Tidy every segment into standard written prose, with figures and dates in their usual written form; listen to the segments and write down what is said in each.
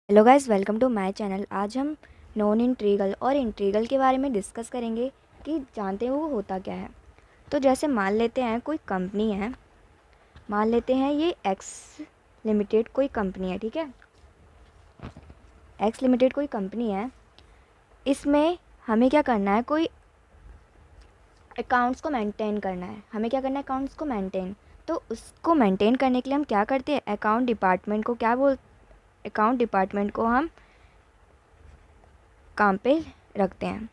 Hello guys, welcome to my channel. आज हम non integral और इंट्रीगल के बारे में डिस्कस करेंगे कि जानते हैं वो होता क्या है। तो जैसे मान लेते हैं कोई कंपनी है, मान लेते हैं ये एक्स लिमिटेड कोई कंपनी है, ठीक है। एक्स लिमिटेड कोई कंपनी है। इसमें हमें क्या करना है, कोई अकाउंट्स को मेंटेन करना है। हमें क्या करना है, अकाउंट्स को मेंटेन। तो उसको मेंटेन करने के लिए हम क्या करते हैं, अकाउंट डिपार्टमेंट को अकाउंट डिपार्टमेंट को हम काम पे रखते हैं।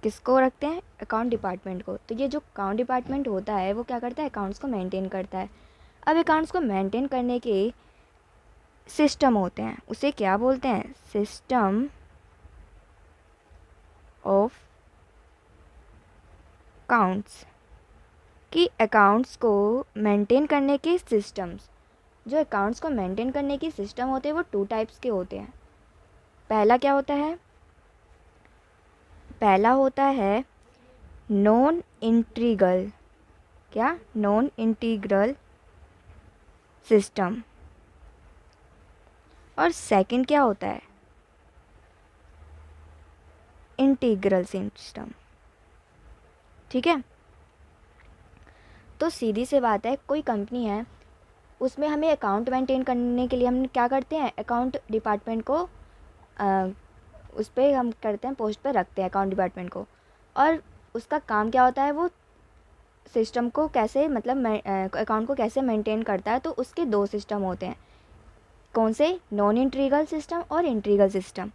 किसको रखते हैं, अकाउंट डिपार्टमेंट को। तो ये जो अकाउंट डिपार्टमेंट होता है वो क्या करता है, अकाउंट्स को मेंटेन करता है। अब अकाउंट्स को मेंटेन करने के सिस्टम होते हैं, उसे क्या बोलते हैं, सिस्टम ऑफ अकाउंट्स। कि अकाउंट्स को मेंटेन करने के सिस्टम्स, जो अकाउंट्स को मेंटेन करने की सिस्टम होते हैं वो टू टाइप्स के होते हैं। पहला क्या होता है, पहला होता है नॉन इंटीग्रल। क्या, नॉन इंटीग्रल सिस्टम। और सेकंड क्या होता है, इंटीग्रल सिस्टम। ठीक है। तो सीधी सी बात है, कोई कंपनी है, उसमें हमें अकाउंट मेंटेन करने के लिए हम क्या करते हैं, अकाउंट डिपार्टमेंट को उस पर हम करते हैं, पोस्ट पर रखते हैं अकाउंट डिपार्टमेंट को। और उसका काम क्या होता है, वो सिस्टम को कैसे, मतलब अकाउंट को कैसे मेंटेन करता है। तो उसके दो सिस्टम होते हैं, कौन से, नॉन इंटीग्रल सिस्टम और इंटीग्रल सिस्टम।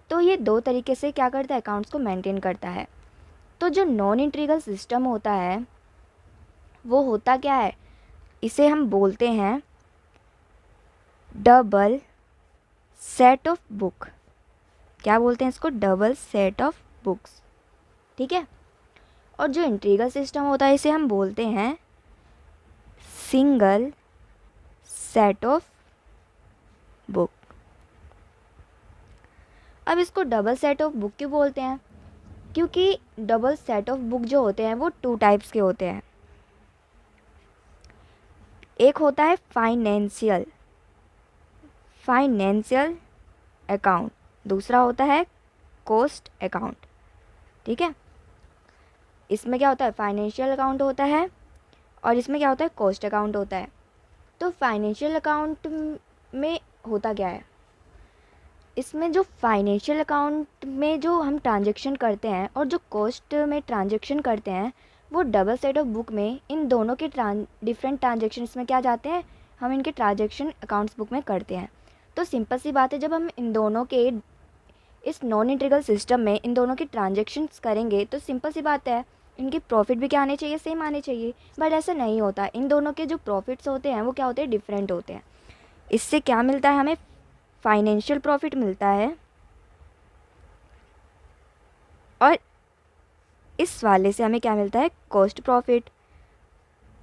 तो ये दो तरीके से क्या करता है, अकाउंट्स को मेंटेन करता है। तो जो नॉन इंटीग्रल सिस्टम होता है वो होता क्या है, इसे हम बोलते हैं डबल सेट ऑफ बुक। क्या बोलते हैं इसको, डबल सेट ऑफ बुक्स। ठीक है। और जो इंटीग्रल सिस्टम होता है इसे हम बोलते हैं सिंगल सेट ऑफ बुक। अब इसको डबल सेट ऑफ बुक क्यों बोलते हैं, क्योंकि डबल सेट ऑफ बुक जो होते हैं वो टू टाइप्स के होते हैं। एक होता है फाइनेंशियल अकाउंट, दूसरा होता है कॉस्ट अकाउंट। ठीक है। इसमें क्या होता है, फाइनेंशियल अकाउंट होता है और इसमें क्या होता है, कॉस्ट अकाउंट होता है। तो फाइनेंशियल अकाउंट में होता क्या है, इसमें जो फाइनेंशियल अकाउंट में जो हम ट्रांजैक्शन करते हैं और जो कॉस्ट में ट्रांजैक्शन करते हैं, वो डबल सेट ऑफ बुक में इन दोनों के डिफरेंट ट्रांजैक्शंस में क्या जाते हैं, हम इनके ट्रांजैक्शन अकाउंट्स बुक में करते हैं। तो सिंपल सी बात है, जब हम इन दोनों के, इस नॉन इंटीग्रल सिस्टम में इन दोनों के ट्रांजैक्शंस करेंगे तो सिंपल सी बात है, इनके प्रॉफिट भी क्या आने चाहिए, सेम आने चाहिए। बट ऐसा नहीं होता, इन दोनों के जो प्रॉफिट्स होते हैं वो क्या होते हैं, डिफरेंट होते हैं। इससे क्या मिलता है, हमें फाइनेंशियल प्रॉफिट मिलता है और इस वाले से हमें क्या मिलता है, कॉस्ट प्रॉफिट।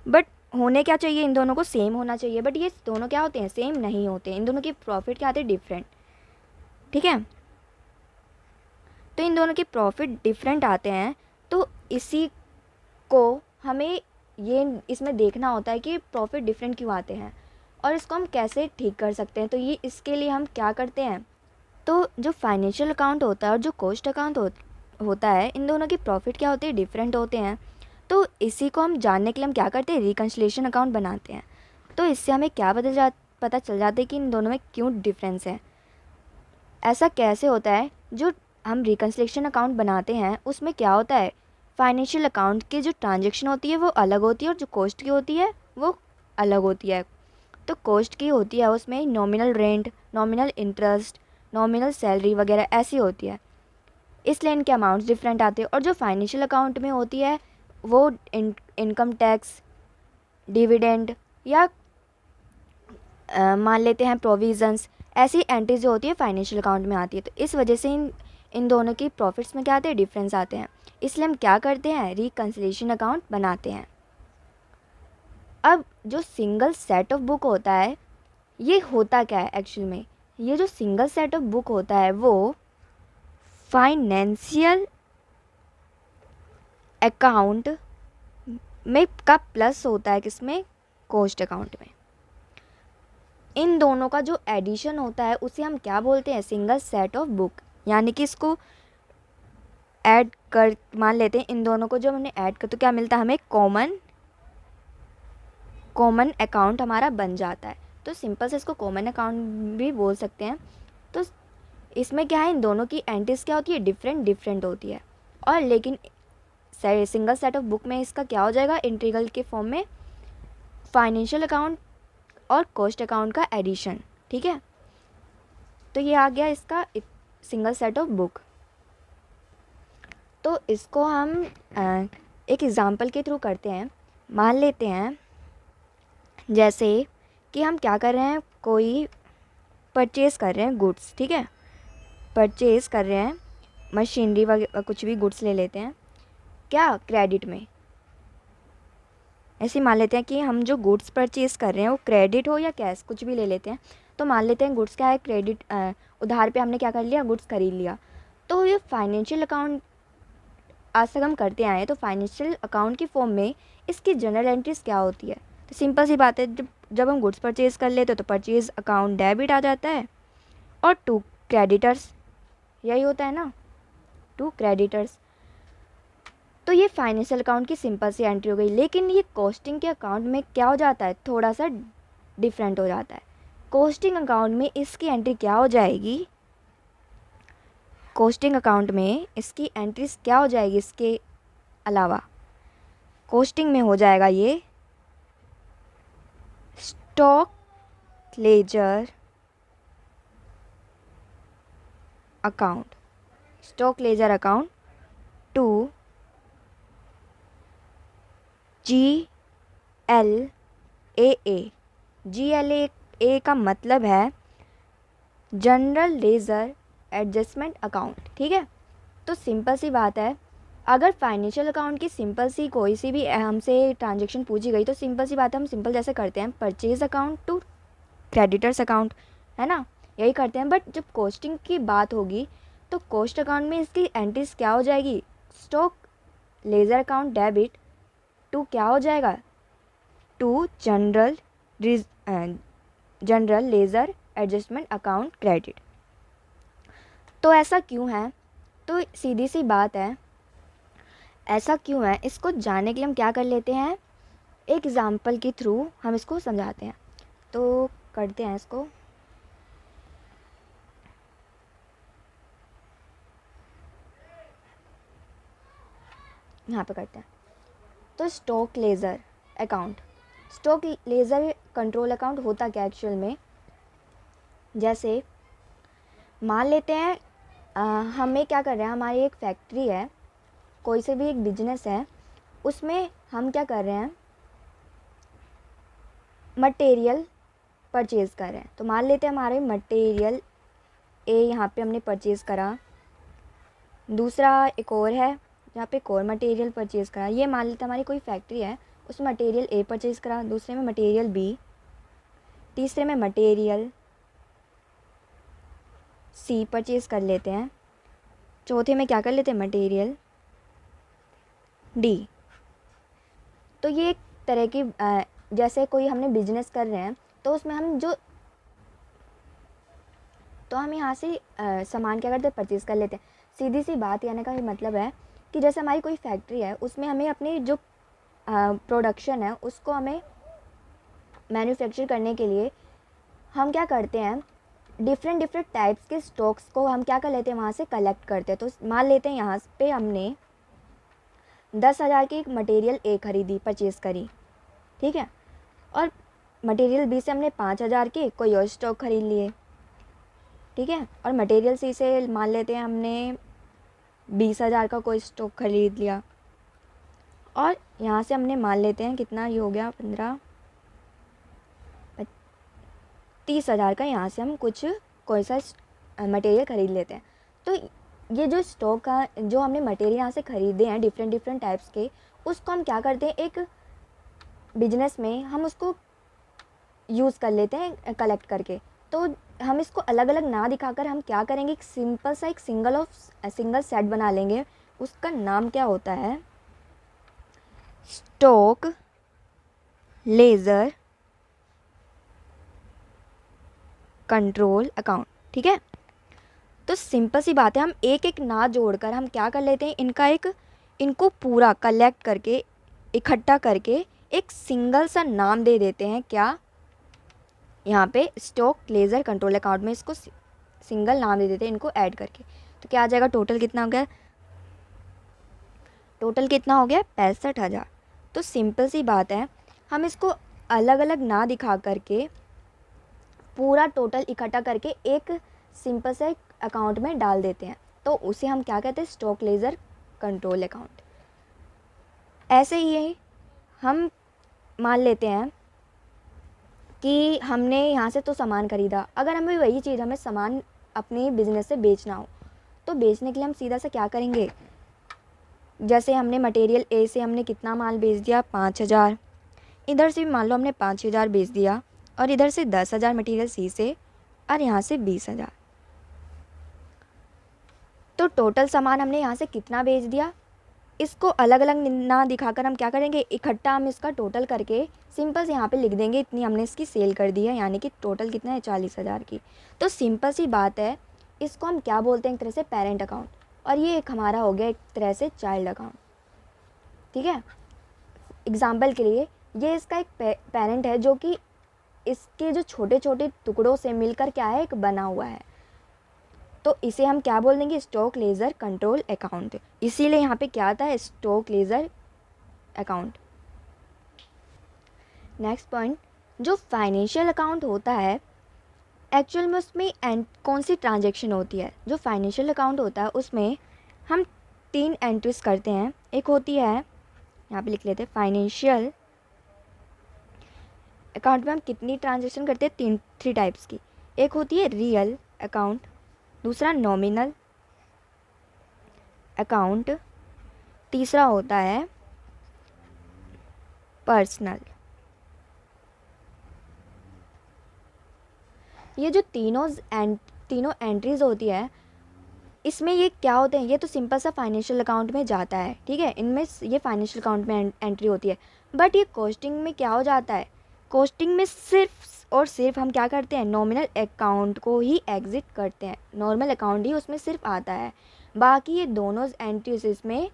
बट होने क्या चाहिए, इन दोनों को सेम होना चाहिए, बट ये दोनों क्या होते हैं, सेम नहीं होते। इन दोनों के प्रॉफिट क्या आते हैं, डिफरेंट। ठीक है। तो इन दोनों के प्रॉफिट डिफरेंट आते हैं। तो इसी को हमें ये इसमें देखना होता है कि प्रॉफिट डिफरेंट क्यों आते हैं और इसको हम कैसे ठीक कर सकते हैं। तो ये इसके लिए हम क्या करते हैं, तो जो फाइनेंशियल अकाउंट होता है और जो कॉस्ट अकाउंट होता है, इन दोनों की प्रॉफिट क्या होते हैं, डिफरेंट होते हैं। तो इसी को हम जानने के लिए हम क्या करते हैं, रिकन्सिलिएशन अकाउंट बनाते हैं। तो इससे हमें क्या पता चल जाता है कि इन दोनों में क्यों डिफरेंस है। ऐसा कैसे होता है, जो हम रिकन्सिलिएशन अकाउंट बनाते हैं उसमें क्या होता है, फाइनेंशियल अकाउंट की जो ट्रांजैक्शन होती है वो अलग होती है और जो कॉस्ट की होती है वो अलग होती है। तो कॉस्ट की होती है उसमें nominal rent, nominal interest, nominal salary वगैरह ऐसी होती है, इसलिए इनके अमाउंट्स डिफरेंट आते हैं। और जो फाइनेंशियल अकाउंट में होती है वो इनकम टैक्स, डिविडेंड या मान लेते हैं प्रोविजंस, ऐसी एंट्रीज जो होती है फाइनेंशियल अकाउंट में आती है। तो इस वजह से इन दोनों की प्रॉफिट्स में क्या आते हैं, डिफरेंस आते हैं। इसलिए हम क्या करते हैं, रिकन्सिलिएशन अकाउंट बनाते हैं। अब जो सिंगल सेट ऑफ बुक होता है, ये होता क्या है एक्चुअल में, ये जो सिंगल सेट ऑफ बुक होता है वो फाइनेंशियल अकाउंट में का प्लस होता है, किसमें, कॉस्ट अकाउंट में। इन दोनों का जो एडिशन होता है उसे हम क्या बोलते हैं, सिंगल सेट ऑफ बुक। यानी कि इसको ऐड कर, मान लेते हैं इन दोनों को जब हमने ऐड कर तो क्या मिलता है हमें, कॉमन अकाउंट हमारा बन जाता है। तो सिंपल से इसको कॉमन अकाउंट भी बोल सकते हैं। तो इसमें क्या है, इन दोनों की एंट्रीज क्या होती है, डिफरेंट होती है। और लेकिन सिंगल सेट ऑफ बुक में इसका क्या हो जाएगा, इंटीग्रल के फॉर्म में फाइनेंशियल अकाउंट और कॉस्ट अकाउंट का एडिशन। ठीक है, तो ये आ गया इसका सिंगल सेट ऑफ बुक। तो इसको हम एक एग्ज़ाम्पल के थ्रू करते हैं। मान लेते हैं जैसे कि हम क्या कर रहे हैं, कोई परचेज़ कर रहे हैं गुड्स। ठीक है, परचेज़ कर रहे हैं मशीनरी वगैरह, कुछ भी गुड्स ले लेते हैं, क्या क्रेडिट में। ऐसे मान लेते हैं कि हम जो गुड्स परचेज़ कर रहे हैं वो क्रेडिट हो या कैश, कुछ भी ले लेते हैं। तो मान लेते हैं गुड्स क्या है, क्रेडिट, उधार पे हमने क्या कर लिया, गुड्स खरीद लिया। तो ये फाइनेंशियल अकाउंट आज तक हम करते आए हैं, तो फाइनेंशियल अकाउंट की फॉर्म में इसकी जनरल एंट्रीज क्या होती है। तो सिंपल सी बात है, जब हम गुड्स परचेज़ कर लेते हैं तो परचेज़ अकाउंट डेबिट आ जाता है, और टू क्रेडिटर्स, यही होता है ना, टू क्रेडिटर्स। तो ये फाइनेंशियल अकाउंट की सिंपल सी एंट्री हो गई। लेकिन ये कॉस्टिंग के अकाउंट में क्या हो जाता है, थोड़ा सा डिफरेंट हो जाता है। कॉस्टिंग अकाउंट में इसकी एंट्री क्या हो जाएगी, कॉस्टिंग अकाउंट में इसकी एंट्रीज क्या हो जाएगी, इसके अलावा कॉस्टिंग में हो जाएगा ये stock ledger account, stock ledger account to GLAA का मतलब है जनरल लेजर एडजस्टमेंट अकाउंट। ठीक है, तो सिंपल सी बात है, अगर फाइनेंशियल अकाउंट की सिंपल सी कोई सी भी हमसे ट्रांजैक्शन पूछी गई तो सिंपल सी बात है, हम सिंपल जैसे करते हैं purchase account to creditors account, है ना, यही करते हैं। बट जब कॉस्टिंग की बात होगी तो कॉस्ट अकाउंट में इसकी एंट्रीज क्या हो जाएगी, stock ledger account debit to क्या हो जाएगा, to general ledger adjustment account credit. तो ऐसा क्यों है, तो सीधी सी बात है, ऐसा क्यों है, इसको जानने के लिए हम क्या कर लेते हैं, एक एग्ज़ाम्पल के थ्रू हम इसको समझाते हैं। तो करते हैं इसको, यहाँ पे करते हैं। तो stock ledger account, stock ledger control account होता क्या एक्चुअल में, जैसे मान लेते हैं हमें क्या कर रहे हैं, हमारी एक फैक्ट्री है, कोई से भी एक बिजनेस है, उसमें हम क्या कर रहे हैं, मटेरियल परचेज़ कर रहे हैं। तो मान लेते हैं हमारे मटेरियल ए यहाँ पे हमने परचेज़ करा, दूसरा एक और है जहाँ पे एक और मटेरियल परचेज़ करा। ये मान लेते हैं हमारी कोई फैक्ट्री है, उसमें मटेरियल ए परचेज़ करा, दूसरे में मटेरियल बी, तीसरे में मटेरियल सी परचेज़ कर लेते हैं, चौथे में क्या कर लेते हैं, मटेरियल डी। तो ये एक तरह की जैसे कोई हमने बिजनेस कर रहे हैं तो उसमें हम हम यहाँ से सामान क्या करते हैं, परचेज़ कर लेते हैं। सीधी सी बात कहने का ये मतलब है कि जैसे हमारी कोई फैक्ट्री है, उसमें हमें अपनी जो प्रोडक्शन है उसको हमें मैन्युफैक्चर करने के लिए हम क्या करते हैं, डिफरेंट टाइप्स के स्टॉक्स को हम क्या कर लेते हैं, वहाँ से कलेक्ट करते हैं। तो मान लेते हैं यहाँ पे हमने 10,000 की मटेरियल ए खरीदी, परचेज़ करी, ठीक है, और मटेरियल बी से हमने 5,000 के कोई और स्टॉक खरीद लिए, ठीक है, और मटेरियल सी से मान लेते हैं हमने 20,000 का कोई स्टॉक खरीद लिया, और यहाँ से हमने मान लेते हैं कितना ये हो गया, 30,000 का यहाँ से हम कुछ कोई सा मटेरियल ख़रीद लेते हैं। तो ये जो स्टॉक का जो हमने मटेरियल यहाँ से ख़रीदे हैं डिफरेंट टाइप्स के, उसको हम क्या करते हैं, एक बिजनेस में हम उसको यूज़ कर लेते हैं कलेक्ट करके। तो हम इसको अलग अलग ना दिखाकर हम क्या करेंगे, एक सिंपल सा एक सिंगल सेट बना लेंगे। उसका नाम क्या होता है, स्टॉक लेजर कंट्रोल अकाउंट। ठीक है, तो सिंपल सी बात है, हम एक एक ना जोड़कर हम क्या कर लेते हैं, इनको पूरा कलेक्ट करके इकट्ठा करके एक सिंगल सा नाम दे देते हैं। क्या, यहाँ पे स्टॉक लेजर कंट्रोल अकाउंट में इसको सिंगल नाम दे देते हैं इनको ऐड करके। तो क्या आ जाएगा, टोटल कितना हो गया, टोटल कितना हो गया 65,000। तो सिंपल सी बात है, हम इसको अलग अलग ना दिखा करके पूरा टोटल इकट्ठा करके एक सिंपल से अकाउंट में डाल देते हैं। तो उसे हम क्या कहते हैं, स्टॉक लेजर कंट्रोल अकाउंट। ऐसे ही हम मान लेते हैं कि हमने यहाँ से तो सामान ख़रीदा, अगर हमें वही चीज़ हमें सामान अपने बिज़नेस से बेचना हो, तो बेचने के लिए हम सीधा सा क्या करेंगे, जैसे हमने मटेरियल ए से हमने कितना माल बेच दिया 5,000, इधर से भी मान लो हमने 5,000 बेच दिया, और इधर से 10,000 मटेरियल सी से, और यहाँ से 20,000। तो टोटल सामान हमने यहाँ से कितना बेच दिया, इसको अलग अलग ना दिखाकर हम क्या करेंगे, इकट्ठा हम इसका टोटल करके सिंपल से यहाँ पे लिख देंगे इतनी हमने इसकी सेल कर दी है, यानी कि टोटल कितना है 40,000 की। तो सिंपल सी बात है, इसको हम क्या बोलते हैं, एक तरह से पेरेंट अकाउंट, और ये एक हमारा हो गया एक तरह से चाइल्ड अकाउंट। ठीक है, एग्जाम्पल के लिए ये इसका एक पेरेंट है, जो कि इसके जो छोटे छोटे टुकड़ों से मिलकर क्या है, एक बना हुआ है। तो इसे हम क्या बोल देंगे, स्टॉक लेजर कंट्रोल अकाउंट। इसीलिए यहाँ पे क्या आता है, stock ledger account. Next point, जो फाइनेंशियल अकाउंट होता है, एक्चुअल में उसमें कौन सी ट्रांजैक्शन होती है। जो फाइनेंशियल अकाउंट होता है उसमें हम 3 एंट्रीज करते हैं। एक होती है, यहाँ पे लिख लेते हैं, फाइनेंशियल अकाउंट में हम कितनी ट्रांजैक्शन करते हैं, 3 टाइप्स की। एक होती है रियल अकाउंट, दूसरा नॉमिनल अकाउंट, तीसरा होता है पर्सनल। ये जो तीनों एंट्रीज होती है, इसमें ये क्या होते हैं, ये तो सिंपल सा फाइनेंशियल अकाउंट में जाता है। ठीक है, इनमें ये फाइनेंशियल अकाउंट में एंट्री होती है। बट ये कॉस्टिंग में क्या हो जाता है, कॉस्टिंग में सिर्फ और सिर्फ हम क्या करते हैं, नॉमिनल अकाउंट को ही एग्जिट करते हैं, नॉर्मल अकाउंट ही उसमें सिर्फ आता है। बाकी ये दोनों एंट्रीज इसमें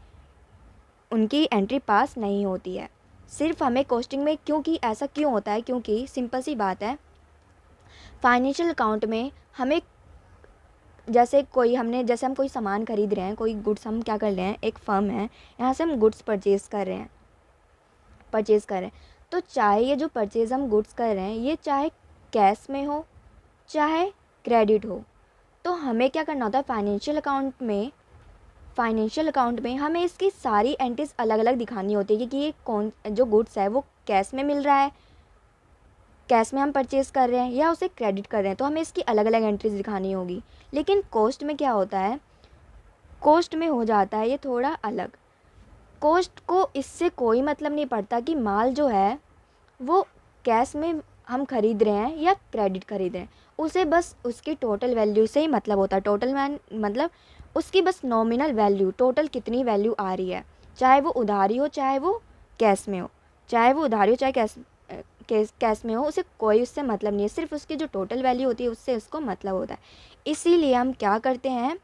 उनकी एंट्री पास नहीं होती है, सिर्फ हमें कॉस्टिंग में। क्योंकि ऐसा क्यों होता है, क्योंकि सिंपल सी बात है, फाइनेंशियल अकाउंट में हमें जैसे हम कोई सामान खरीद रहे हैं, कोई गुड्स हम क्या कर रहे हैं, एक फर्म है, यहाँ से हम गुड्स परचेज़ कर रहे हैं। तो चाहे ये जो परचेज़ हम गुड्स कर रहे हैं, ये चाहे कैश में हो चाहे क्रेडिट हो, तो हमें क्या करना होता है, फाइनेंशियल अकाउंट में हमें इसकी सारी एंट्रीज अलग अलग दिखानी होती है कि ये कौन जो गुड्स है वो कैश में मिल रहा है, कैश में हम परचेज़ कर रहे हैं, या उसे क्रेडिट कर रहे हैं, तो हमें इसकी अलग अलग एंट्रीज दिखानी होगी। लेकिन कॉस्ट में क्या होता है, कॉस्ट में हो जाता है ये थोड़ा अलग। कॉस्ट को इससे कोई मतलब नहीं पड़ता कि माल जो है वो कैश में हम ख़रीद रहे हैं या क्रेडिट खरीद रहे हैं, उसे बस उसकी टोटल वैल्यू से ही मतलब होता है। टोटल मतलब उसकी बस नॉमिनल वैल्यू, टोटल कितनी वैल्यू आ रही है, चाहे वो उधारी हो चाहे वो कैश में हो, कैश में हो, उसे कोई उससे मतलब नहीं है, सिर्फ उसकी जो टोटल वैल्यू होती है उससे उसको मतलब होता है। इसीलिए हम क्या करते हैं,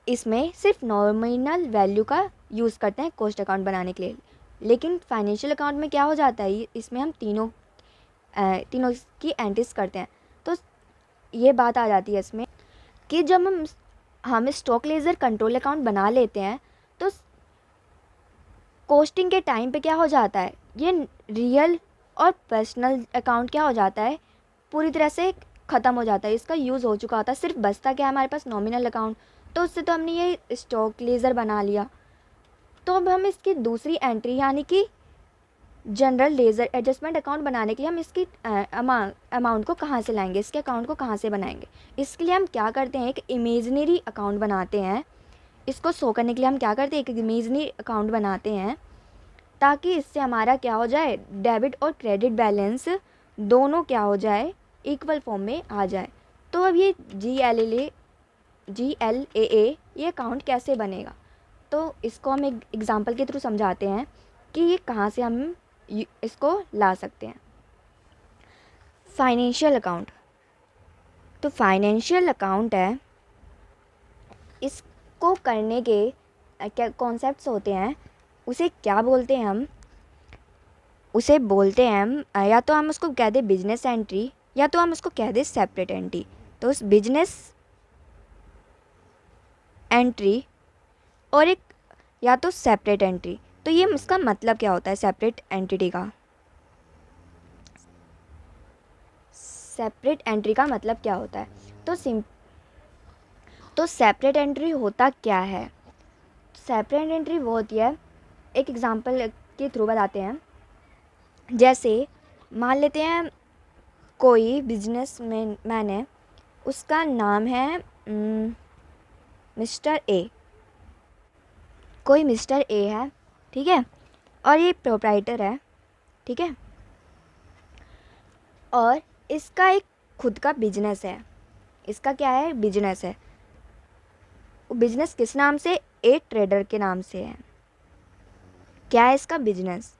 इसमें सिर्फ नॉमिनल वैल्यू का यूज़ करते हैं कॉस्ट अकाउंट बनाने के लिए। लेकिन फाइनेंशियल अकाउंट में क्या हो जाता है, इसमें हम तीनों की एंट्रीज करते हैं। तो ये बात आ जाती है इसमें कि जब हम स्टॉक लेजर कंट्रोल अकाउंट बना लेते हैं, तो कॉस्टिंग के टाइम पे क्या हो जाता है, ये रियल और पर्सनल अकाउंट क्या हो जाता है, पूरी तरह से ख़त्म हो जाता है, इसका यूज़ हो चुका होता है। सिर्फ बचता क्या है हमारे पास, नॉमिनल अकाउंट। तो उससे तो हमने ये स्टॉक लेजर बना लिया। तो अब हम इसकी दूसरी एंट्री यानी कि जनरल लेजर एडजस्टमेंट अकाउंट बनाने के लिए हम इसकी अमाउंट को कहाँ से लाएंगे, इसके अकाउंट को कहाँ से बनाएंगे। इसके लिए हम क्या करते हैं, एक इमेजनरी अकाउंट बनाते हैं। इसको शो करने के लिए हम क्या करते हैं, एक इमेजनरी अकाउंट बनाते हैं, ताकि इससे हमारा क्या हो जाए, डेबिट और क्रेडिट बैलेंस दोनों क्या हो जाए, इक्वल फॉर्म में आ जाए। तो अब ये GLAA ये अकाउंट कैसे बनेगा, तो इसको हम एक एग्ज़ाम्पल के थ्रू समझाते हैं कि ये कहाँ से हम इसको ला सकते हैं। फाइनेंशियल अकाउंट, तो फाइनेंशियल अकाउंट है, इसको करने के क्या कॉन्सेप्ट्स होते हैं, उसे क्या बोलते हैं हम, उसे बोलते हैं हम या तो हम उसको कह दें बिजनेस एंट्री, या तो हम उसको कह दें सेपरेट एंट्री। तो उस बिजनेस एंट्री और एक या तो सेपरेट एंट्री, तो ये इसका मतलब क्या होता है सेपरेट एंटिटी का, सेपरेट एंट्री का मतलब क्या होता है। तो सेपरेट एंट्री होता क्या है, सेपरेट एंट्री वो होती है, एक एग्जांपल के थ्रू बताते हैं। जैसे मान लेते हैं कोई बिजनेस मैन है, उसका नाम है मिस्टर ए, कोई मिस्टर ए है, ठीक है, और ये प्रोप्राइटर है, ठीक है, और इसका एक खुद का बिजनेस है, इसका क्या है बिजनेस है, वो बिजनेस किस नाम से, ए ट्रेडर के नाम से है, क्या है इसका बिजनेस।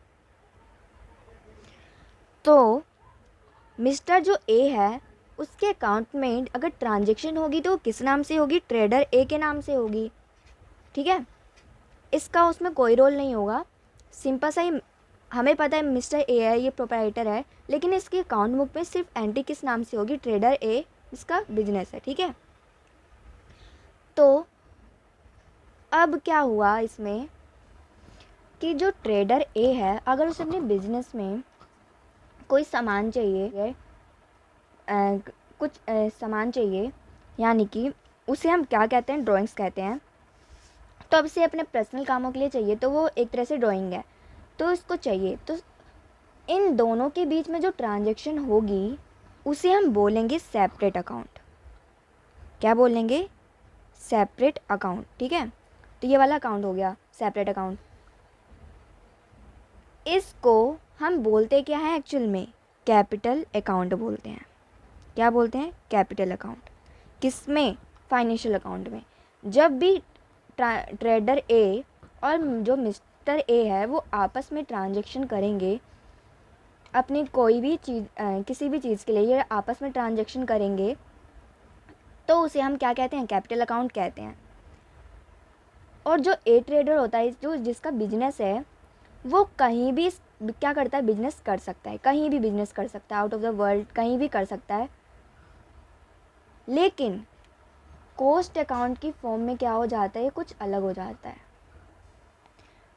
तो मिस्टर जो ए है उसके अकाउंट में अगर ट्रांजैक्शन होगी तो किस नाम से होगी, ट्रेडर ए के नाम से होगी, ठीक है, इसका उसमें कोई रोल नहीं होगा, सिंपल सा ही हमें पता है मिस्टर ए है, ये प्रोप्राइटर है, लेकिन इसके अकाउंट बुक में सिर्फ एंट्री किस नाम से होगी, ट्रेडर ए, इसका बिजनेस है, ठीक है। तो अब क्या हुआ इसमें कि जो ट्रेडर ए है अगर उसे अपने बिजनेस में कोई सामान चाहिए, कुछ सामान चाहिए, यानी कि उसे हम क्या कहते हैं, ड्राइंग्स कहते हैं, तो अब इसे अपने पर्सनल कामों के लिए चाहिए, तो वो एक तरह से ड्राइंग है, तो इसको चाहिए, तो इन दोनों के बीच में जो ट्रांजैक्शन होगी उसे हम बोलेंगे सेपरेट अकाउंट, क्या बोलेंगे, सेपरेट अकाउंट, ठीक है। तो ये वाला अकाउंट हो गया सेपरेट अकाउंट, इसको हम बोलते क्या है एक्चुअल में, कैपिटल अकाउंट बोलते हैं, क्या बोलते हैं, कैपिटल अकाउंट, किसमें, फाइनेंशियल अकाउंट में। जब भी ट्रेडर ए और जो मिस्टर ए है वो आपस में ट्रांजैक्शन करेंगे, अपनी कोई भी चीज़ किसी भी चीज़ के लिए ये आपस में ट्रांजैक्शन करेंगे, तो उसे हम क्या कहते हैं, कैपिटल अकाउंट कहते हैं। और जो ए ट्रेडर होता है, जो जिसका बिजनेस है, वो कहीं भी क्या करता है, बिजनेस कर सकता है, कहीं भी बिजनेस कर सकता है, आउट ऑफ द वर्ल्ड कहीं भी कर सकता है, लेकिन कॉस्ट अकाउंट की फॉर्म में क्या हो जाता है, ये कुछ अलग हो जाता है।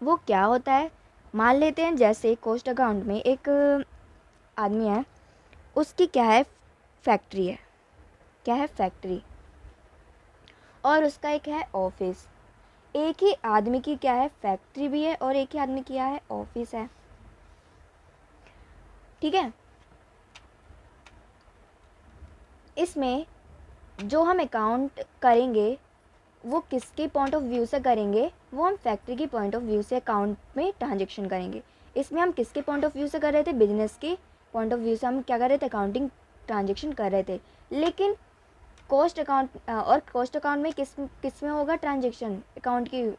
वो क्या होता है, मान लेते हैं जैसे कॉस्ट अकाउंट में एक आदमी है, उसकी क्या है, फैक्ट्री है, क्या है, फैक्ट्री, और उसका एक है ऑफिस। एक ही आदमी की क्या है, फैक्ट्री भी है और एक ही आदमी की क्या है, ऑफिस है, ठीक है। इसमें जो हम अकाउंट करेंगे वो किसके पॉइंट ऑफ व्यू से करेंगे, वो हम फैक्ट्री की पॉइंट ऑफ व्यू से अकाउंट में ट्रांजैक्शन करेंगे। इसमें हम किसके पॉइंट ऑफ व्यू से कर रहे थे, बिजनेस के पॉइंट ऑफ व्यू से हम क्या कर रहे थे, अकाउंटिंग ट्रांजैक्शन कर रहे थे। लेकिन कॉस्ट अकाउंट और कॉस्ट अकाउंट में किस में होगा ट्रांजैक्शन, अकाउंट की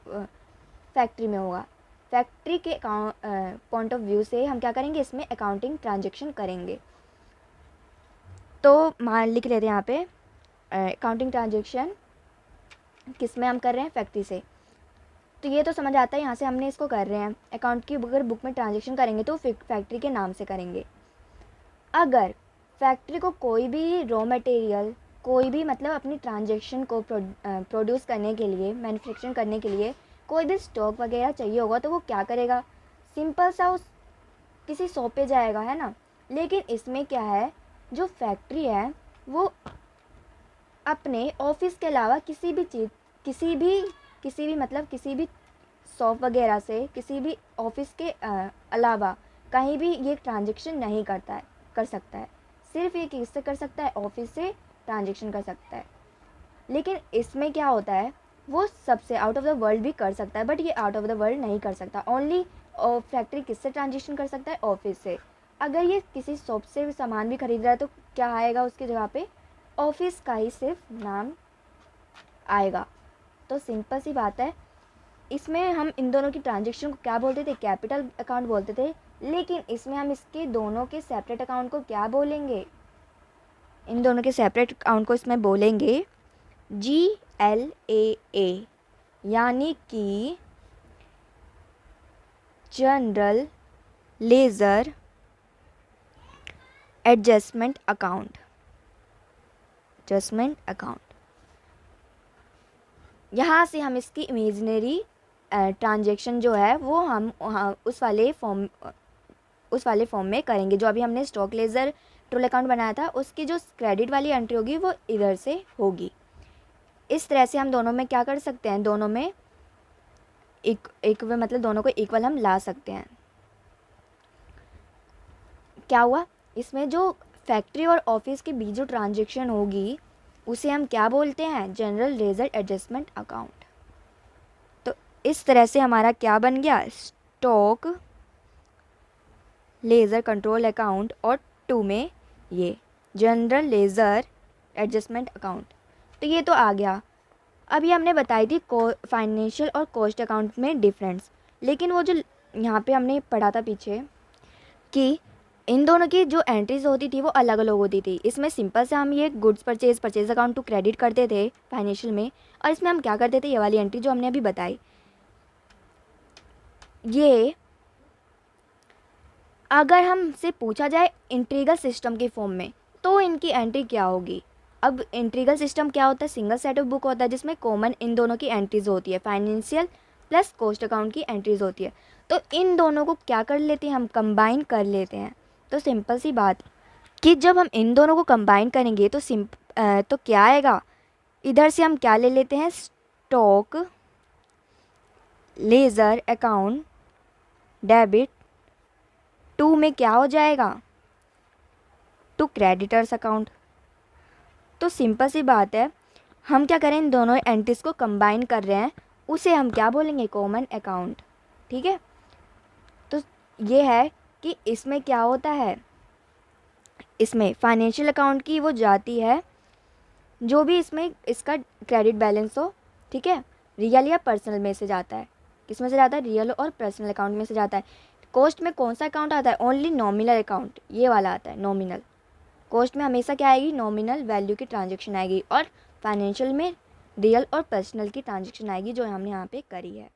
फैक्ट्री में होगा, फैक्ट्री के पॉइंट ऑफ व्यू से हम क्या करेंगे, इसमें अकाउंटिंग ट्रांजैक्शन करेंगे। तो मान लिख लेते हैं यहाँ पे अकाउंटिंग ट्रांजैक्शन किस में हम कर रहे हैं, फैक्ट्री से। तो ये तो समझ आता है, यहाँ से हमने इसको कर रहे हैं, अकाउंट की अगर बुक में ट्रांजैक्शन करेंगे तो फैक्ट्री के नाम से करेंगे। अगर फैक्ट्री को कोई भी रॉ मटेरियल, कोई भी मतलब अपनी ट्रांजैक्शन को प्रोड्यूस करने के लिए, मैन्युफैक्चरिंग करने के लिए कोई भी स्टॉक वगैरह चाहिए होगा, तो वो क्या करेगा, सिंपल सा उस किसी शॉप पे जाएगा, है ना। लेकिन इसमें क्या है, जो फैक्ट्री है वो अपने ऑफिस के अलावा किसी भी चीज़, किसी भी शॉप वगैरह से, किसी भी ऑफिस के अलावा कहीं भी ये ट्रांजैक्शन नहीं कर सकता है। सिर्फ ये किससे कर सकता है, ऑफिस से ट्रांजैक्शन कर सकता है। लेकिन इसमें क्या होता है, वो सबसे आउट ऑफ द वर्ल्ड भी कर सकता है, बट ये आउट ऑफ द वर्ल्ड नहीं कर सकता। ओनली फैक्ट्री किससे ट्रांजैक्शन कर सकता है, ऑफिस से। अगर ये किसी शॉप से सामान भी खरीद रहा है तो क्या आएगा उसकी जगह पे, ऑफिस का ही सिर्फ नाम आएगा। तो सिंपल सी बात है, इसमें हम इन दोनों की ट्रांजैक्शन को क्या बोलते थे, कैपिटल अकाउंट बोलते थे। लेकिन इसमें हम इसके दोनों के सेपरेट अकाउंट को क्या बोलेंगे, इन दोनों के सेपरेट अकाउंट को इसमें बोलेंगे GLAA, यानी कि जनरल लेज़र एडजस्टमेंट अकाउंट। यहाँ से हम इसकी इमेजिनरी ट्रांजैक्शन जो है वो हम उस वाले फॉर्म में करेंगे जो अभी हमने स्टॉक लेज़र ट्रोल अकाउंट बनाया था, उसकी जो क्रेडिट वाली एंट्री होगी वो इधर से होगी। इस तरह से हम दोनों में क्या कर सकते हैं, दोनों में मतलब दोनों को इक्वल हम ला सकते हैं। क्या हुआ, इसमें जो फैक्ट्री और ऑफिस के बीच जो ट्रांजैक्शन होगी उसे हम क्या बोलते हैं, जनरल लेज़र एडजस्टमेंट अकाउंट। तो इस तरह से हमारा क्या बन गया, स्टॉक लेज़र कंट्रोल अकाउंट और 2 में ये जनरल लेज़र एडजस्टमेंट अकाउंट। तो ये तो आ गया। अभी हमने बताई थी फाइनेंशियल और कॉस्ट अकाउंट में डिफरेंस, लेकिन वो जो यहाँ पे हमने पढ़ा था पीछे कि इन दोनों की जो एंट्रीज होती थी वो अलग अलग होती थी। इसमें सिंपल से हम ये goods purchase account to credit करते थे फाइनेंशियल में, और इसमें हम क्या करते थे, ये वाली एंट्री जो हमने अभी बताई, ये अगर हमसे पूछा जाए इंटीग्रल सिस्टम के फॉर्म में तो इनकी एंट्री क्या होगी। अब इंटीग्रल सिस्टम क्या होता है, सिंगल सेट ऑफ बुक होता है जिसमें कॉमन इन दोनों की एंट्रीज होती है, फाइनेंशियल प्लस कॉस्ट अकाउंट की एंट्रीज होती है। तो इन दोनों को क्या कर लेते हैं, हम कंबाइन कर लेते हैं। तो सिंपल सी बात कि जब हम इन दोनों को कंबाइन करेंगे तो क्या आएगा, इधर से हम क्या ले लेते हैं, स्टॉक लेज़र अकाउंट डेबिट 2 में क्या हो जाएगा, टू क्रेडिटर्स अकाउंट। तो सिंपल सी बात है, हम क्या करें, इन दोनों एंट्रीज को कंबाइन कर रहे हैं, उसे हम क्या बोलेंगे, कॉमन अकाउंट। ठीक है, तो ये है कि इसमें क्या होता है, इसमें फाइनेंशियल अकाउंट की वो जाती है जो भी इसमें इसका क्रेडिट बैलेंस हो, ठीक है, रियल या पर्सनल में से जाता है। किस में से जाता है, रियल और पर्सनल अकाउंट में से जाता है। कॉस्ट में कौन सा अकाउंट आता है, ओनली नॉमिनल अकाउंट, ये वाला आता है नॉमिनल। कॉस्ट में हमेशा क्या आएगी, नॉमिनल वैल्यू की ट्रांजैक्शन आएगी, और फाइनेंशियल में रियल और पर्सनल की ट्रांजैक्शन आएगी जो हमने यहाँ पे करी है।